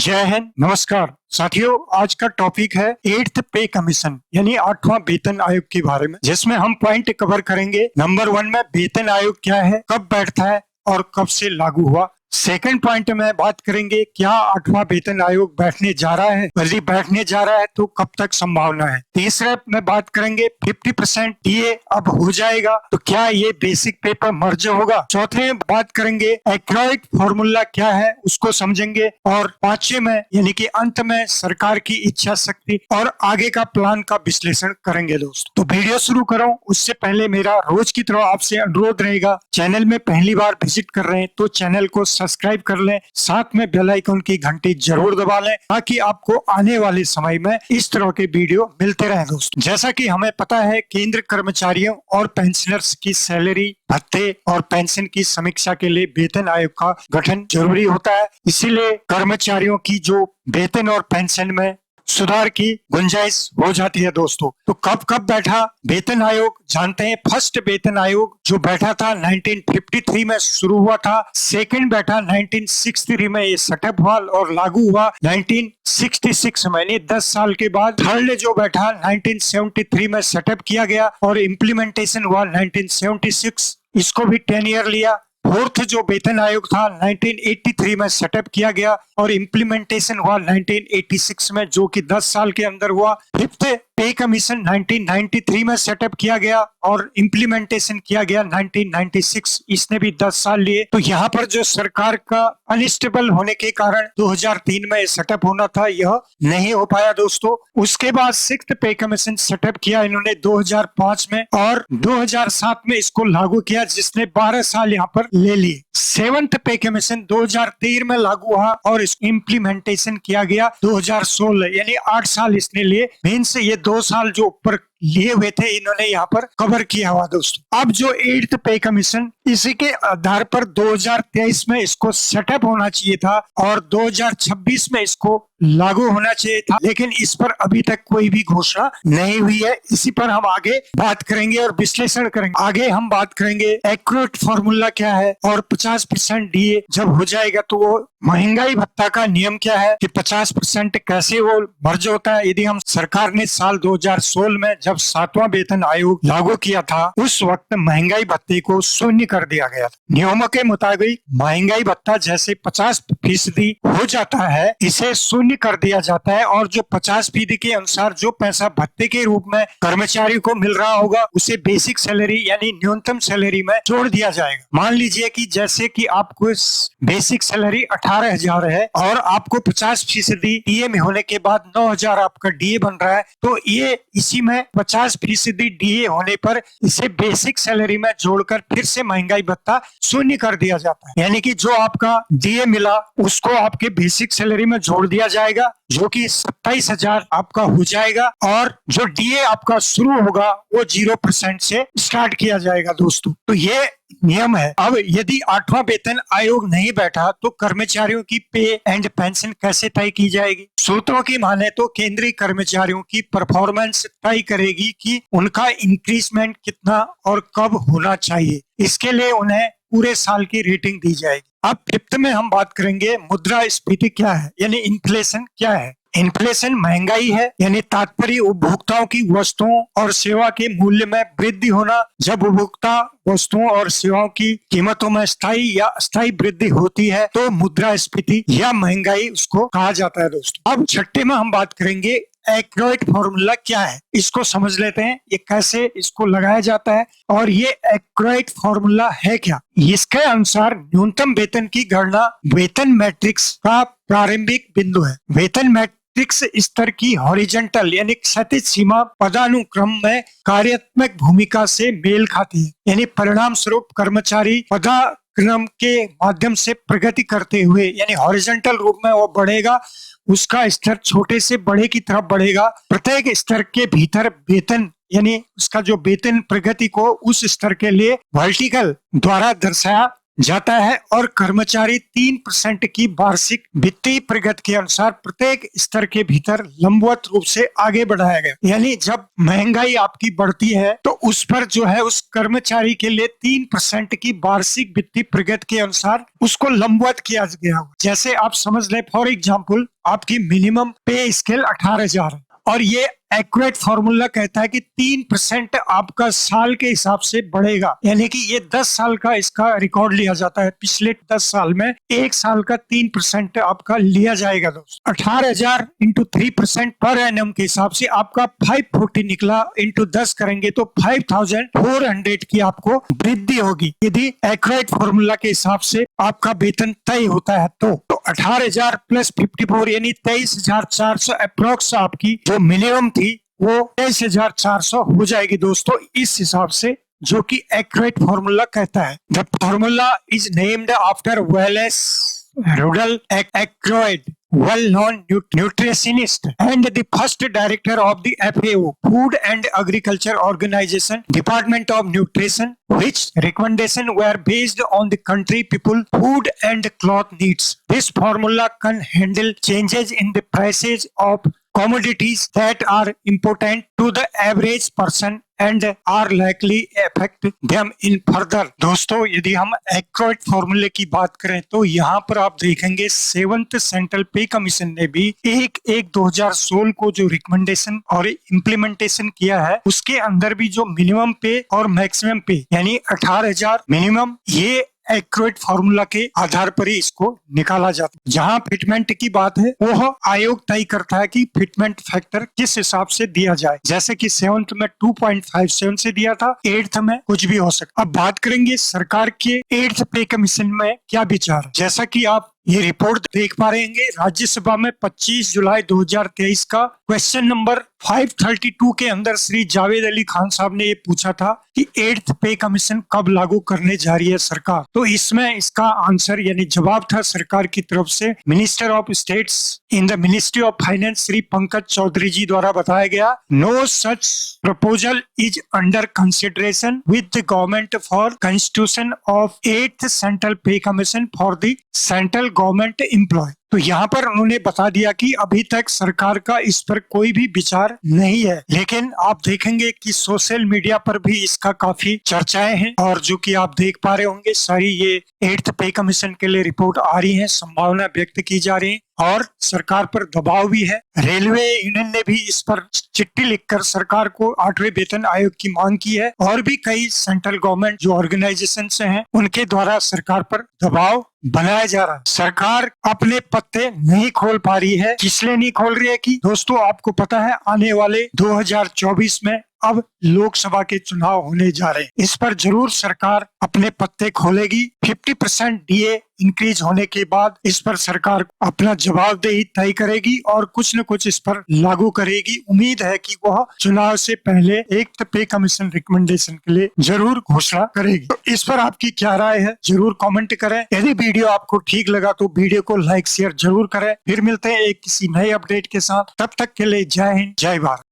जय हिंद, नमस्कार साथियों। आज का टॉपिक है 8th पे कमीशन यानी 8वां वेतन आयोग के बारे में, जिसमें हम पॉइंट कवर करेंगे। नंबर 1 में वेतन आयोग क्या है, कब बैठता है और कब से लागू हुआ। सेकंड पॉइंट में बात करेंगे क्या 8वां वेतन आयोग बैठने जा रहा है, यदि बैठने जा रहा है तो कब तक संभावना है। तीसरे में बात करेंगे 50% डीए अब हो जाएगा तो क्या ये बेसिक पे पर मर्ज होगा। चौथे में बात करेंगे एक्रोइड फॉर्मूला क्या है, उसको समझेंगे। और पांचवे में यानी कि अंत में सरकार की इच्छा शक्ति और आगे का प्लान का विश्लेषण करेंगे। दोस्तों तो वीडियो शुरू करो उससे पहले मेरा रोज की तरह आपसे अनुरोध रहेगा, चैनल में पहली बार विजिट कर रहे हैं तो चैनल को सब्सक्राइब कर लें, साथ में बेल आइकन की घंटी जरूर दबा लें ताकि आपको आने वाले समय में इस तरह के वीडियो मिलते रहे। दोस्तों जैसा कि हमें पता है, केंद्र कर्मचारियों और पेंशनर्स की सैलरी, भत्ते और पेंशन की समीक्षा के लिए वेतन आयोग का गठन जरूरी होता है। इसीलिए कर्मचारियों की जो वेतन और पेंशन में सुधार की गुंजाइश हो जाती है। दोस्तों तो कब कब बैठा वेतन आयोग जानते हैं। फर्स्ट वेतन आयोग जो बैठा था 1953 में शुरू हुआ था। सेकंड बैठा 1963 में, ये सेटअप हुआ और लागू हुआ 1966 में, यानी 10 साल के बाद। थर्ड जो बैठा 1973 में सेटअप किया गया और इम्प्लीमेंटेशन हुआ 1976, इसको भी 10 ईयर लिया। फोर्थ जो वेतन आयोग था 1983 में सेटअप किया गया और इम्प्लीमेंटेशन हुआ 1986 में, जो कि 10 साल के अंदर हुआ। फिफ्थ पे कमीशन 1993 में सेटअप किया गया और इम्प्लीमेंटेशन किया गया 1996, इसने भी 10 साल लिए। तो यहाँ पर जो सरकार का अनस्टेबल होने के कारण 2003 में सेटअप होना था, यह नहीं हो पाया। दोस्तों उसके बाद सिक्स्थ पे कमीशन सेटअप किया इन्होंने 2005 में और 2007 में इसको लागू किया, जिसने 12 साल यहाँ पर ले लिए। सेवंथ पे कमीशन 2013 में लागू हुआ और इसको इम्प्लीमेंटेशन किया गया 2016, यानी 8 साल इसने लिए। मीन्स ये 2 साल जो ऊपर लिए हुए थे इन्होंने यहाँ पर कवर किया हुआ। दोस्तों अब जो 8th पे कमीशन, इसी के आधार पर 2023 में इसको सेटअप होना चाहिए था और 2026 में इसको लागू होना चाहिए था, लेकिन इस पर अभी तक कोई भी घोषणा नहीं हुई है। इसी पर हम आगे बात करेंगे और विश्लेषण करेंगे। आगे हम बात करेंगे एक्यूरेट फॉर्मूला क्या है और 50% डीए जब हो जाएगा तो वो महंगाई भत्ता का नियम क्या है कि 50% कैसे वो मर्ज होता है। यदि हम सरकार ने साल 2016 में जब 7वां वेतन आयोग लागू किया था, उस वक्त महंगाई भत्ते को शून्य कर दिया गया था। नियमों के मुताबिक महंगाई भत्ता जैसे 50% हो जाता है, इसे शून्य कर दिया जाता है और जो 50% के अनुसार जो पैसा भत्ते के रूप में कर्मचारी को मिल रहा होगा उसे बेसिक सैलरी यानी न्यूनतम सैलरी में जोड़ दिया जाएगा। मान लीजिए कि जैसे कि आपको बेसिक सैलरी 18,000 है और आपको 50% डीए में होने के बाद 9,000 आपका डीए बन रहा है, तो ये इसी में 50% डीए होने पर इसे बेसिक सैलरी में जोड़कर फिर से महंगाई भत्ता शून्य कर दिया जाता है। यानी कि जो आपका डीए मिला उसको आपके बेसिक सैलरी में जोड़ दिया जाएगा, जो कि 27,000 आपका हो जाएगा और जो डीए आपका शुरू होगा वो 0% से स्टार्ट किया जाएगा। दोस्तों तो ये नियम है। अब यदि 8वां वेतन आयोग नहीं बैठा तो कर्मचारियों की पे एंड पेंशन कैसे तय की जाएगी। सूत्रों की माने तो केंद्रीय कर्मचारियों की परफॉर्मेंस तय करेगी कि उनका इंक्रीजमेंट कितना और कब होना चाहिए। इसके लिए उन्हें पूरे साल की रेटिंग दी जाएगी। अब फिफ्थ में हम बात करेंगे मुद्रास्फीति क्या है, यानी इन्फ्लेशन क्या है। इन्फ्लेशन महंगाई है, यानी तात्पर्य उपभोक्ताओं की वस्तुओं और सेवा के मूल्य में वृद्धि होना। जब उपभोक्ता वस्तुओं और सेवाओं की कीमतों में स्थायी या अस्थायी वृद्धि होती है तो मुद्रास्फीति या महंगाई उसको कहा जाता है। दोस्तों अब छठे में हम बात करेंगे एक्यूरेट फॉर्मूला क्या है, इसको समझ लेते हैं ये कैसे इसको लगाया जाता है और ये एक्यूरेट फॉर्मूला है क्या। इसके अनुसार न्यूनतम वेतन की गणना वेतन मैट्रिक्स का प्रारंभिक बिंदु है। वेतन मैट्रिक्स स्तर की हॉरिजॉन्टल यानी क्षैतिज सीमा पदानुक्रम में कार्यात्मक भूमिका से मेल खाती है, यानी परिणाम स्वरूप कर्मचारी पदानुक्रम के माध्यम से प्रगति करते हुए यानी हॉरिजॉन्टल रूप में वो बढ़ेगा, उसका स्तर छोटे से बड़े की तरफ बढ़ेगा। प्रत्येक स्तर के भीतर वेतन यानी उसका जो वेतन प्रगति को उस स्तर के लिए वर्टिकल द्वारा दर्शाया जाता है और कर्मचारी 3% की वार्षिक वित्तीय प्रगति के अनुसार प्रत्येक स्तर के भीतर लंबवत रूप से आगे बढ़ाया गया। यानी जब महंगाई आपकी बढ़ती है तो उस पर जो है उस कर्मचारी के लिए 3% की वार्षिक वित्तीय प्रगति के अनुसार उसको लंबवत किया गया। जैसे आप समझ लें, फॉर एग्जाम्पल आपकी मिनिमम पे स्केल 18,000 है और ये एक्यूरेट फॉर्मूला कहता है कि 3% आपका साल के हिसाब से बढ़ेगा। यानी कि ये 10 साल का इसका रिकॉर्ड लिया जाता है। पिछले 10 साल में एक साल का 3% आपका लिया जाएगा। दोस्तों 18,000 इंटू 3% पर एनम के हिसाब से आपका 540 निकला। इंटू 10 करेंगे तो 5,400 की आपको वृद्धि होगी यदि एक्यूरेट फॉर्मूला के हिसाब से आपका वेतन तय होता है। तो 18,000 प्लस 54 यानी 23,400 अप्रोक्स आपकी जो मिनिमम थी वो 23,400 हो जाएगी दोस्तों, इस हिसाब से जो कि एक्यूरेट फॉर्मूला कहता है। The formula is named after Wallace Rudolf Ackroyd, well-known nutritionist and the first director of the FAO, Food and Agriculture Organization, Department of Nutrition, which recommendation were based on the country people food and cloth needs. This formula can handle changes in the prices of commodities that are important to the average person and are likely affect them in further। दोस्तों यदि हम accurate फॉर्मूले की बात करें तो यहाँ पर आप देखेंगे 7th सेंट्रल पे कमीशन ने भी 1/1/2016 को जो रिकमेंडेशन और इम्प्लीमेंटेशन किया है उसके अंदर भी जो मिनिमम पे और मैक्सिमम पे यानी 18,000 मिनिमम ये एक्यूरेट फॉर्मूला के आधार पर ही इसको निकाला जाता है। जहां फिटमेंट की बात है वो आयोग तय करता है कि फिटमेंट फैक्टर किस हिसाब से दिया जाए। जैसे कि 7th में 2.57 से दिया था, 8th में कुछ भी हो सकता। अब बात करेंगे सरकार के 8th पे कमीशन में क्या विचार है। जैसा कि आप ये रिपोर्ट देख पा रहे हैं, राज्यसभा में 25 जुलाई 2023 का क्वेश्चन नंबर 532 के अंदर श्री जावेद अली खान साहब ने ये पूछा था कि 8th पे कमीशन कब लागू करने जा रही है सरकार। तो इसमें इसका आंसर यानी जवाब था सरकार की तरफ से minister of states in the ministry of finance Shri Pankaj Chaudhary ji द्वारा बताया गया, no such proposal is under consideration with the government for constitution of 8th central pay commission for the central government employ. तो यहाँ पर उन्होंने बता दिया कि अभी तक सरकार का इस पर कोई भी विचार नहीं है, लेकिन आप देखेंगे कि सोशल मीडिया पर भी इसका काफी चर्चाएं हैं और जो कि आप देख पा रहे होंगे सारी ये 8th पे कमीशन के लिए रिपोर्ट आ रही है, संभावना व्यक्त की जा रही है और सरकार पर दबाव भी है। रेलवे यूनियन ने भी इस पर चिट्ठी लिखकर सरकार को 8वें वेतन आयोग की मांग की है और भी कई सेंट्रल गवर्नमेंट जो ऑर्गेनाइजेशन हैं उनके द्वारा सरकार पर दबाव बनाया जा रहा है। सरकार अपने पत्ते नहीं खोल पा रही है। किस लिए नहीं खोल रही है कि दोस्तों आपको पता है आने वाले 2024 में अब लोकसभा के चुनाव होने जा रहे हैं। इस पर जरूर सरकार अपने पत्ते खोलेगी। 50% डीए इंक्रीज होने के बाद इस पर सरकार अपना जवाबदेही तय करेगी और कुछ न कुछ इस पर लागू करेगी। उम्मीद है कि वह चुनाव से पहले 8th पे कमीशन रिकमेंडेशन के लिए जरूर घोषणा करेगी। तो इस पर आपकी क्या राय है जरूर कमेंट करें। यदि वीडियो आपको ठीक लगा तो वीडियो को लाइक शेयर जरूर करें। फिर मिलते हैं एक किसी नए अपडेट के साथ, तब तक के लिए जय हिंद जय भारत।